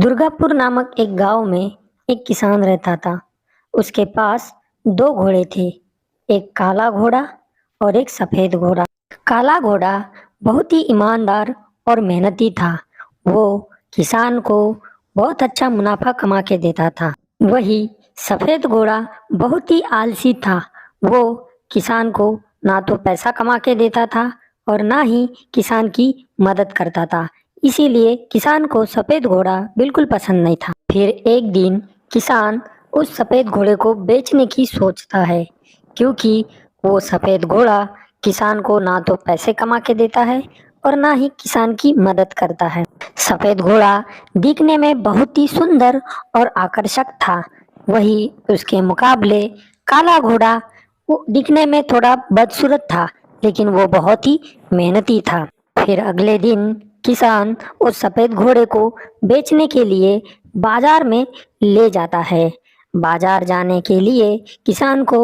दुर्गापुर नामक एक गांव में एक किसान रहता था। उसके पास दो घोड़े थे, एक काला घोड़ा और एक सफेद घोड़ा। काला घोड़ा बहुत ही ईमानदार और मेहनती था। वो किसान को बहुत अच्छा मुनाफा कमा के देता था। वही सफेद घोड़ा बहुत ही आलसी था। वो किसान को ना तो पैसा कमा के देता था और ना ही किसान की मदद करता था। इसीलिए किसान को सफेद घोड़ा बिल्कुल पसंद नहीं था। फिर एक दिन किसान उस सफेद घोड़े को बेचने की सोचता है, क्योंकि वो सफेद घोड़ा किसान को ना तो पैसे कमा के देता है और ना ही किसान की मदद करता है। सफेद घोड़ा दिखने में बहुत ही सुंदर और आकर्षक था। वही उसके मुकाबले काला घोड़ा वो दिखने में थोड़ा बदसूरत था, लेकिन वो बहुत ही मेहनती था। फिर अगले दिन किसान उस सफेद घोड़े को बेचने के लिए बाजार में ले जाता है। बाजार जाने के लिए किसान को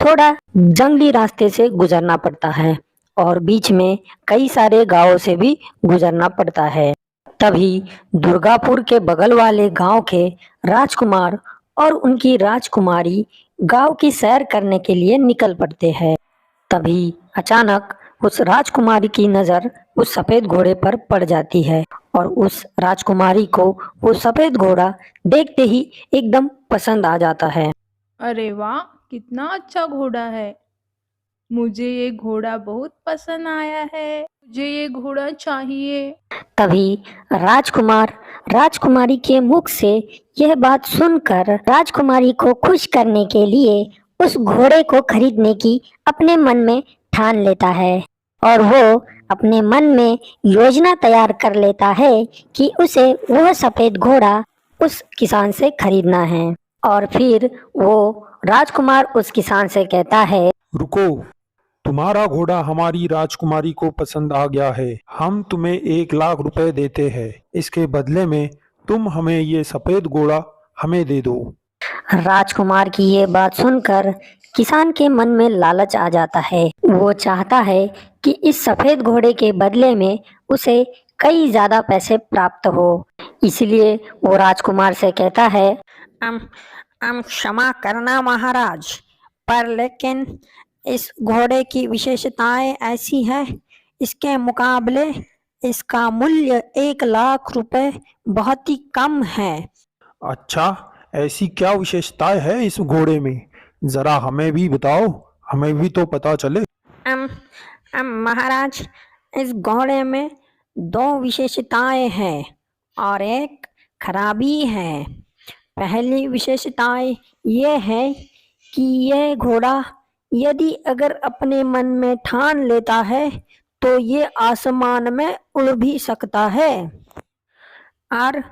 थोड़ा जंगली रास्ते से गुजरना पड़ता है और बीच में कई सारे गांवों से भी गुजरना पड़ता है। तभी दुर्गापुर के बगल वाले गांव के राजकुमार और उनकी राजकुमारी गांव की सैर करने के लिए निकल पड़ते हैं। तभी अचानक उस राजकुमारी की नजर उस सफेद घोड़े पर पड़ जाती है और उस राजकुमारी को वो सफेद घोड़ा देखते ही एकदम पसंद आ जाता है। अरे वाह! कितना अच्छा घोड़ा है। मुझे ये घोड़ा बहुत पसंद आया है। मुझे ये घोड़ा चाहिए। तभी राजकुमार राजकुमारी के मुख से यह बात सुनकर राजकुमारी को खुश करने के लिए उस घोड़े को खरीदने की अपने मन में ठान लेता है और वो अपने मन में योजना तैयार कर लेता है कि उसे वह सफेद घोड़ा उस किसान से खरीदना है। और फिर वो राजकुमार उस किसान से कहता है, रुको, तुम्हारा घोड़ा हमारी राजकुमारी को पसंद आ गया है। हम तुम्हें 1 लाख रुपए देते हैं। इसके बदले में तुम हमें ये सफेद घोड़ा हमें दे दो। राजकुमार की ये बात सुनकर किसान के मन में लालच आ जाता है। वो चाहता है कि इस सफेद घोड़े के बदले में उसे कई ज्यादा पैसे प्राप्त हो। इसलिए वो राजकुमार से कहता है, अम क्षमा करना महाराज, पर लेकिन इस घोड़े की विशेषताएं ऐसी हैं, इसके मुकाबले इसका मूल्य 1 लाख रुपए बहुत ही कम है। अच्छा, ऐसी क्या विशेषताएं है इस घोड़े में? जरा हमें भी बताओ, हमें भी तो पता चले। अम, महाराज, इस घोड़े में दो विशेषताएं हैं और एक खराबी है। पहली विशेषताएं ये है कि यह घोड़ा यदि अगर अपने मन में ठान लेता है तो ये आसमान में उड़ भी सकता है। और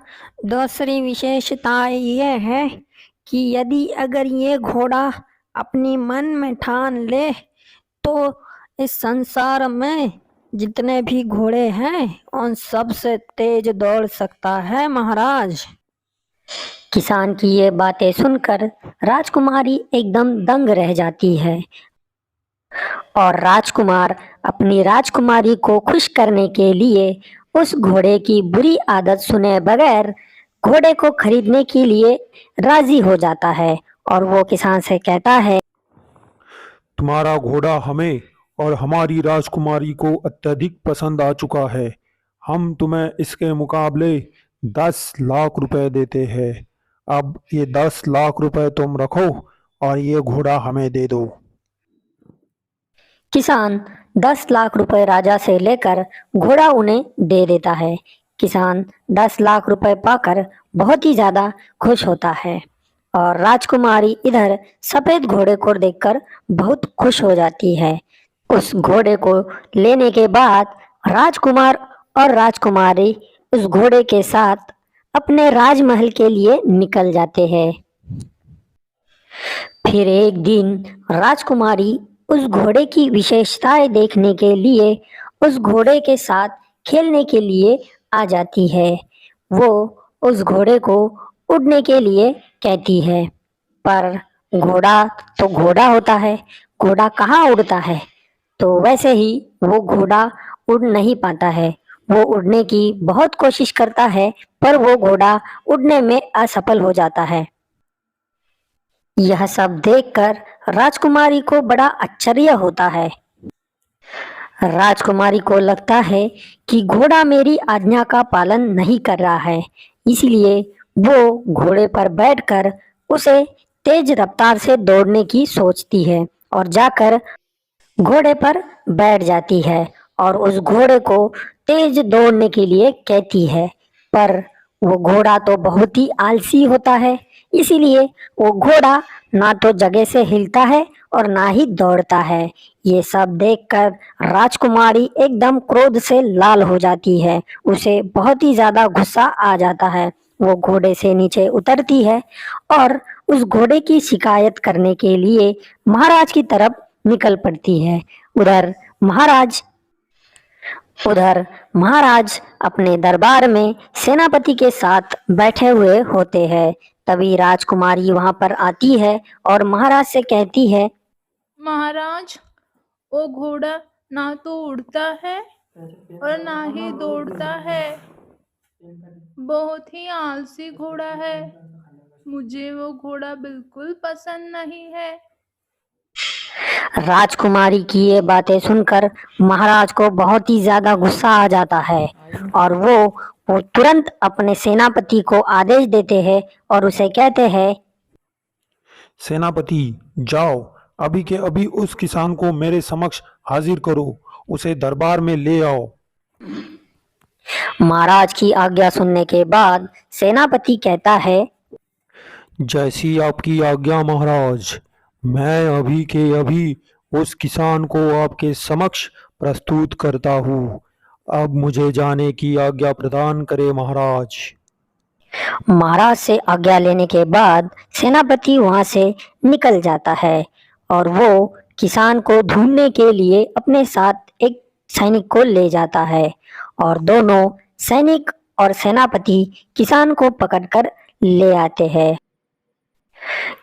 दूसरी विशेषता ये है कि यदि अगर ये घोड़ा अपनी मन में ठान ले तो इस संसार में जितने भी घोड़े हैं उन सब से तेज दौड़ सकता है महाराज। किसान की ये बातें सुनकर राजकुमारी एकदम दंग रह जाती है और राजकुमार अपनी राजकुमारी को खुश करने के लिए उस घोड़े की बुरी आदत सुने बगैर घोड़े को खरीदने के लिए राजी हो जाता है और वो किसान से कहता है, तुम्हारा घोड़ा हमें और हमारी राजकुमारी को अत्यधिक पसंद आ चुका है। हम तुम्हें इसके मुकाबले 10 लाख रुपए देते हैं। अब ये 10 लाख रुपए तुम रखो और ये घोड़ा हमें दे दो। किसान 10 लाख रुपए राजा से लेकर घोड़ा उन्हें दे देता है। किसान 10 लाख रुपए पाकर बहुत ही ज्यादा खुश होता है और राजकुमारी इधर सफेद घोड़े को देखकर बहुत खुश हो जाती है। उस घोड़े को लेने के बाद राजकुमार और राजकुमारी उस घोड़े के साथ अपने राजमहल के लिए निकल जाते हैं। फिर एक दिन राजकुमारी उस घोड़े की विशेषताएं देखने के लिए उस घोड़े के साथ खेलने के लिए आ जाती है। वो उस घोड़े को उड़ने के लिए कहती है, पर घोड़ा तो घोड़ा होता है, घोड़ा कहाँ उड़ता है। तो वैसे ही वो घोड़ा उड़ नहीं पाता है। वो उड़ने की बहुत कोशिश करता है, पर वो घोड़ा उड़ने में असफल हो जाता है। यह सब देखकर राजकुमारी को बड़ा आश्चर्य होता है। राजकुमारी को लगता है कि घोड़ा मेरी आज्ञा का पालन नहीं कर रहा है, इसलिए वो घोड़े पर बैठकर उसे तेज रफ्तार से दौड़ने की सोचती है और जाकर घोड़े पर बैठ जाती है और उस घोड़े को तेज दौड़ने के लिए कहती है। पर वो घोड़ा तो बहुत ही आलसी होता है, इसीलिए वो घोड़ा ना तो जगह से हिलता है और ना ही दौड़ता है। ये सब देखकर राजकुमारी एकदम क्रोध से लाल हो जाती है। उसे बहुत ही ज्यादा गुस्सा आ जाता है। वो घोड़े से नीचे उतरती है और उस घोड़े की शिकायत करने के लिए महाराज की तरफ निकल पड़ती है। उधर महाराज उधर महाराज अपने दरबार में सेनापति के साथ बैठे हुए होते हैं। तभी राजकुमारी वहां पर आती है और महाराज से कहती है, महाराज, वो घोड़ा ना तो उड़ता है और ना ही दौड़ता है। बहुत ही आलसी घोड़ा है। मुझे वो घोड़ा बिल्कुल पसंद नहीं है। राजकुमारी की ये बातें सुनकर महाराज को बहुत ही ज्यादा गुस्सा आ जाता है और वो तुरंत अपने सेनापति को आदेश देते हैं और उसे कहते हैं, सेनापति, जाओ अभी के अभी उस किसान को मेरे समक्ष हाजिर करो, उसे दरबार में ले आओ। महाराज की आज्ञा सुनने के बाद सेनापति कहता है, जैसी आपकी आज्ञा महाराज। मैं अभी के अभी उस किसान को आपके समक्ष प्रस्तुत करता हूँ। अब मुझे जाने की आज्ञा प्रदान करे महाराज। महाराज से आज्ञा लेने के बाद सेनापति वहां से निकल जाता है और वो किसान को ढूंढने के लिए अपने साथ एक सैनिक को ले जाता है और दोनों सैनिक और सेनापति किसान को पकड़कर ले आते हैं।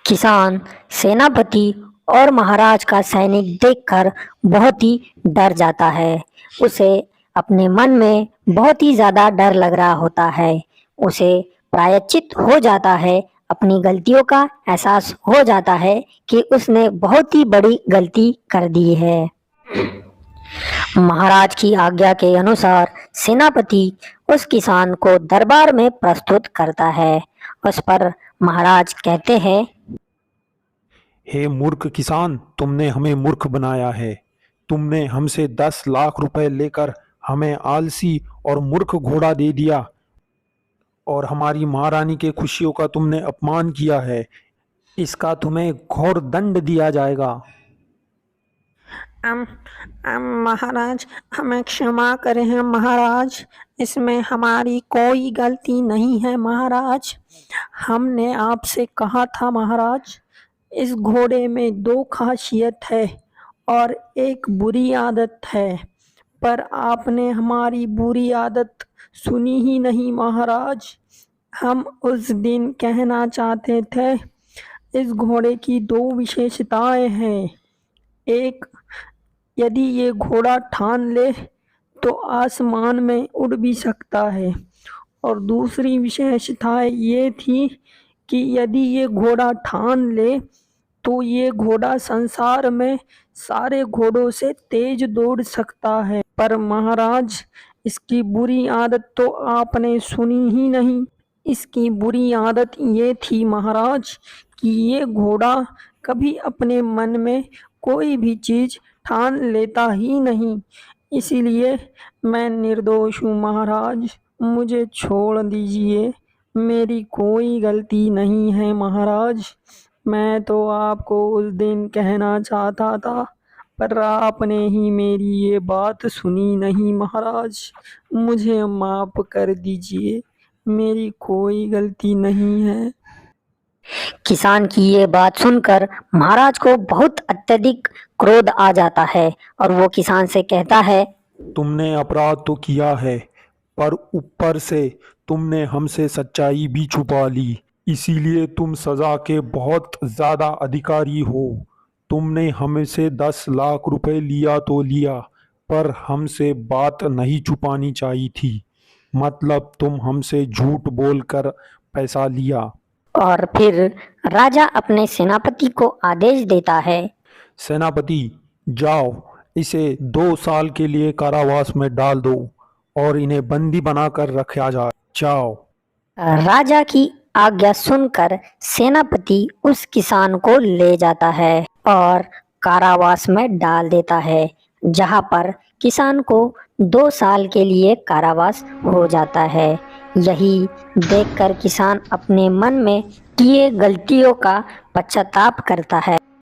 किसान सेनापति और महाराज का सैनिक देखकर बहुत ही डर जाता है। उसे अपने मन में बहुत ही ज्यादा डर लग रहा होता है। उसे प्रायश्चित हो जाता है, अपनी गलतियों का एहसास हो जाता है कि उसने बहुत ही बड़ी गलती कर दी है। महाराज की आज्ञा के अनुसार सेनापति उस किसान को दरबार में प्रस्तुत करता है। उस पर महाराज कहते हैं, हे मूर्ख किसान, तुमने हमें मूर्ख बनाया है। तुमने हमसे 10 लाख रुपए लेकर हमें आलसी और मूर्ख घोड़ा दे दिया और हमारी महारानी के खुशियों का तुमने अपमान किया है। इसका तुम्हें घोर दंड दिया जाएगा। अम महाराज, हमें क्षमा करें महाराज, इसमें हमारी कोई गलती नहीं है महाराज। हमने आपसे कहा था महाराज, इस घोड़े में 2 खासियत है और एक बुरी आदत है, पर आपने हमारी बुरी आदत सुनी ही नहीं महाराज। हम उस दिन कहना चाहते थे, इस घोड़े की 2 विशेषताएं हैं। एक, यदि ये घोड़ा ठान ले तो आसमान में उड़ भी सकता है, और दूसरी विशेषता ये थी कि यदि ये घोड़ा ठान ले तो ये घोड़ा संसार में सारे घोड़ों से तेज दौड़ सकता है। पर महाराज, इसकी बुरी आदत तो आपने सुनी ही नहीं। इसकी बुरी आदत ये थी महाराज कि ये घोड़ा कभी अपने मन में कोई भी चीज़ ठान लेता ही नहीं। इसीलिए मैं निर्दोष हूँ महाराज, मुझे छोड़ दीजिए, मेरी कोई गलती नहीं है महाराज। मैं तो आपको उस दिन कहना चाहता था, पर आपने ही मेरी ये बात सुनी नहीं महाराज। मुझे माफ़ कर दीजिए, मेरी कोई गलती नहीं है। किसान की ये बात सुनकर महाराज को बहुत अत्यधिक क्रोध आ जाता है और वो किसान से कहता है, तुमने अपराध तो किया है, पर ऊपर से तुमने हमसे सच्चाई भी छुपा ली। इसीलिए तुम सजा के बहुत ज्यादा अधिकारी हो। तुमने हमसे 10 लाख रुपए लिया तो लिया, पर हमसे बात नहीं छुपानी चाहिए थी। मतलब तुम हमसे झूठ बोलकर पैसा लिया। और फिर राजा अपने सेनापति को आदेश देता है। सेनापति, जाओ, इसे 2 साल के लिए कारावास में डाल दो और इन्हें बंदी बनाकर रखा जाए। जाओ। राजा की आज्ञा सुनकर सेनापति उस किसान को ले जाता है और कारावास में डाल देता है, जहां पर किसान को 2 साल के लिए कारावास हो जाता है। यही देखकर किसान अपने मन में किए गलतियों का पश्चाताप करता है।